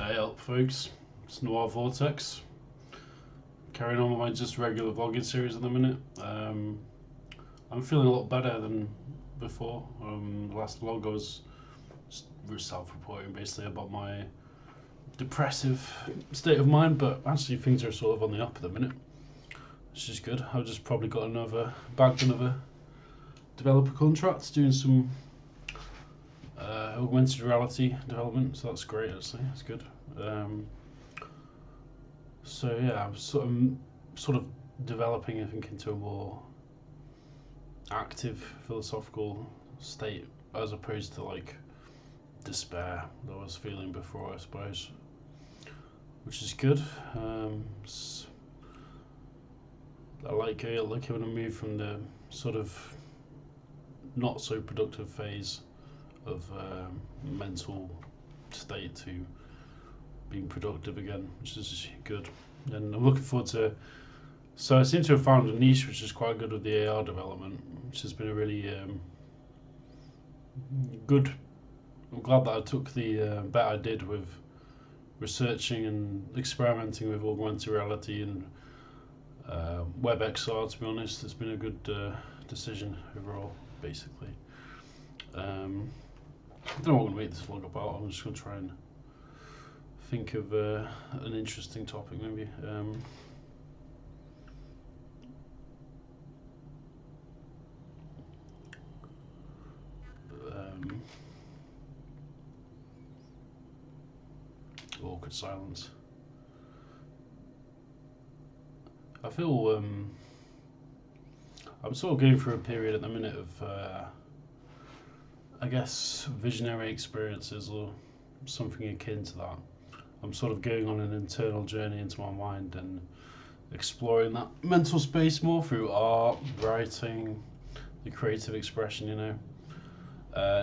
Hey up folks, it's Noir Vortex. Carrying on with my just regular vlogging series at the minute. I'm feeling a lot better than before. The last vlog I was self-reporting basically about my depressive state of mind, but actually things are sort of on the up at the minute, which is good. I've just probably got bagged another developer contract doing some augmented reality development, so that's great actually, it's good. So yeah, I'm sort of developing, I think, into a more active philosophical state as opposed to like despair that I was feeling before, I suppose, which is good. I like when I move from the sort of not so productive phase of mental state to being productive again, which is good. And I'm looking forward to. So I seem to have found a niche which is quite good with the AR development, which has been a really good. I'm glad that I took the bet I did with researching and experimenting with augmented reality and WebXR. To be honest, it's been a good decision overall, basically. I don't know what I'm going to make this vlog about. I'm just going to try and think of an interesting topic, maybe. Awkward silence. I feel I'm sort of going through a period at the minute of I guess visionary experiences or something akin to that. I'm sort of going on an internal journey into my mind and exploring that mental space more through art, writing, the creative expression, you know.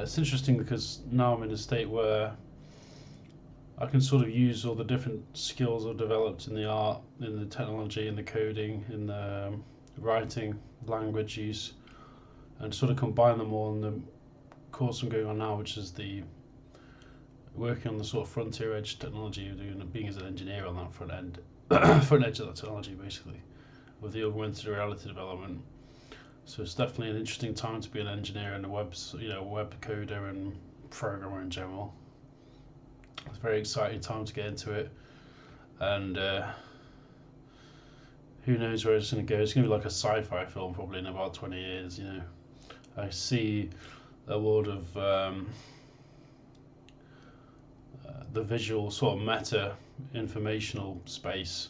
It's interesting because now I'm in a state where I can sort of use all the different skills I've developed in the art, in the technology, in the coding, in the writing, language use, and sort of combine them all in the course I'm going on now, which is the working on the sort of frontier edge technology, being as an engineer on that front edge of that technology, basically, with the augmented reality development. So it's definitely an interesting time to be an engineer and a web coder and programmer in general. It's a very exciting time to get into it, and who knows where it's going to go. It's going to be like a sci-fi film probably in about 20 years, you know. I see a world of the visual sort of meta informational space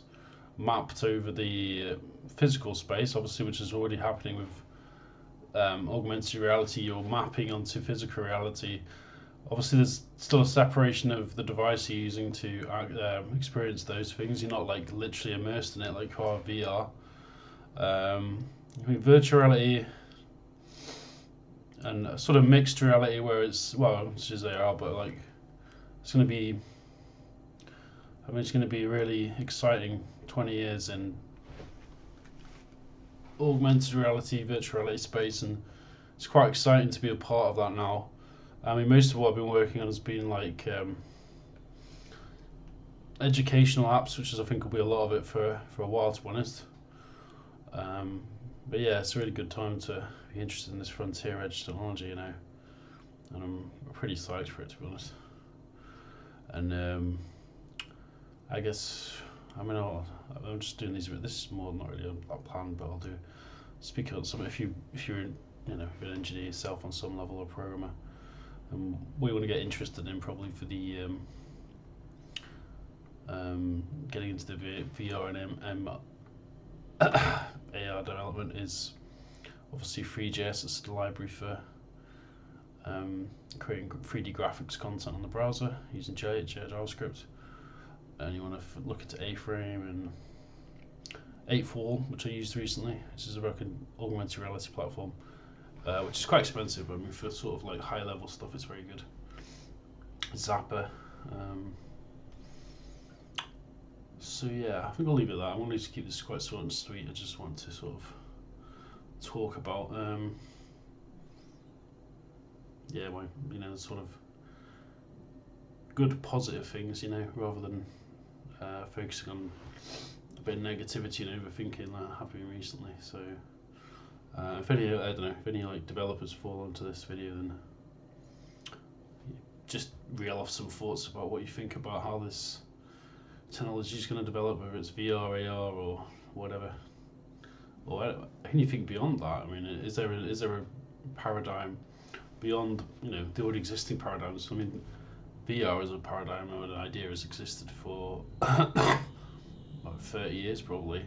mapped over the physical space, obviously, which is already happening with augmented reality. You're mapping onto physical reality. Obviously, there's still a separation of the device you're using to experience those things. You're not like literally immersed in it like you are VR. I mean, virtual reality and a sort of mixed reality where it's, well, it's just AR, but like it's going to be, I mean, it's going to be really exciting 20 years in augmented reality, virtual reality space, and it's quite exciting to be a part of that now. I mean, most of what I've been working on has been like educational apps, which is, I think, will be a lot of it for a while, to be honest. But yeah, it's a really good time to be interested in this frontier edge technology, you know, and I'm pretty psyched for it, to be honest. And I guess, I mean, I'm just doing these. This is more not really a plan, but I'll speak about some. If you're an engineer yourself on some level, or a programmer, and we want to get interested in probably for the getting into the VR and AR development is obviously 3JS. It's the library for creating 3D graphics content on the browser using JavaScript. And you want to look into A-Frame and 8Wall, which I used recently, which is a augmented reality platform, which is quite expensive, but I mean, for sort of like high level stuff, it's very good. Zapper. So yeah, I think I'll leave it at that. I want to keep this quite short and sweet. I just want to sort of talk about yeah, my sort of good positive things, rather than focusing on a bit of negativity and overthinking that happened recently. So if any, I don't know, if any like developers fall onto this video, then just reel off some thoughts about what you think about how this technology is going to develop, whether it's VR, AR, or whatever. Or anything beyond that. I mean, is there a paradigm beyond the already existing paradigms? I mean, VR as a paradigm or an idea has existed for like 30 years probably.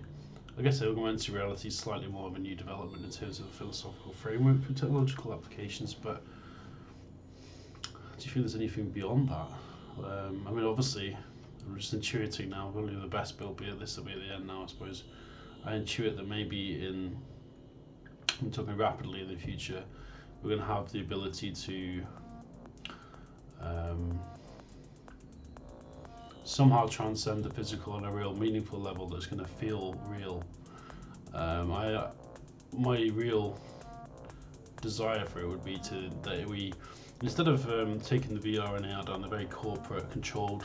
I guess augmented reality is slightly more of a new development in terms of a philosophical framework for technological applications, but do you think there's anything beyond that? I mean, obviously, I'm just intuiting now, probably the best bit will be at this will be at the end now, I suppose. I intuit that maybe I'm talking rapidly in the future, we're going to have the ability to somehow transcend the physical on a real meaningful level that's going to feel real. My real desire for it would be that we, instead of taking the VR and AR down the very corporate controlled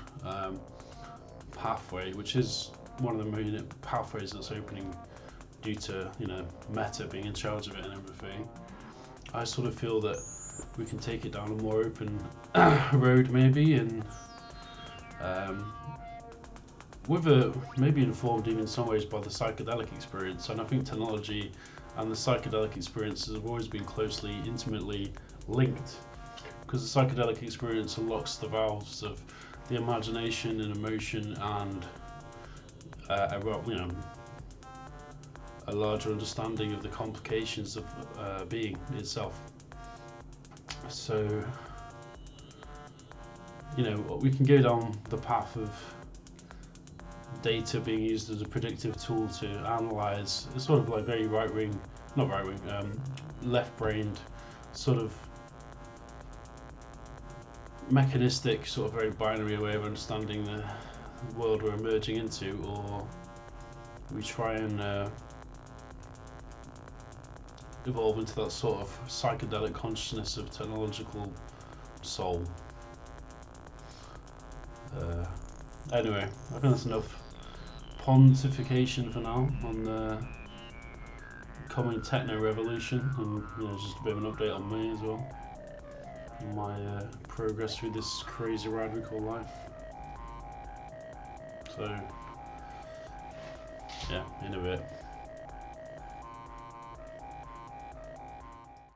pathway, which is one of the main pathways that's opening due to Meta being in charge of it and everything, I sort of feel that we can take it down a more open road maybe, and maybe informed even in some ways by the psychedelic experience. And I think technology and the psychedelic experiences have always been closely, intimately linked, because the psychedelic experience unlocks the valves of the imagination and emotion and a larger understanding of the complications of being itself. So we can go down the path of data being used as a predictive tool to analyze. It's sort of like very left-brained, sort of mechanistic, sort of very binary way of understanding the world we're emerging into, or we try and evolve into that sort of psychedelic consciousness of technological soul. Anyway, I think that's enough pontification for now on the coming techno revolution, and just a bit of an update on me as well, on my progress through this crazy ride we call life. So yeah, in a bit.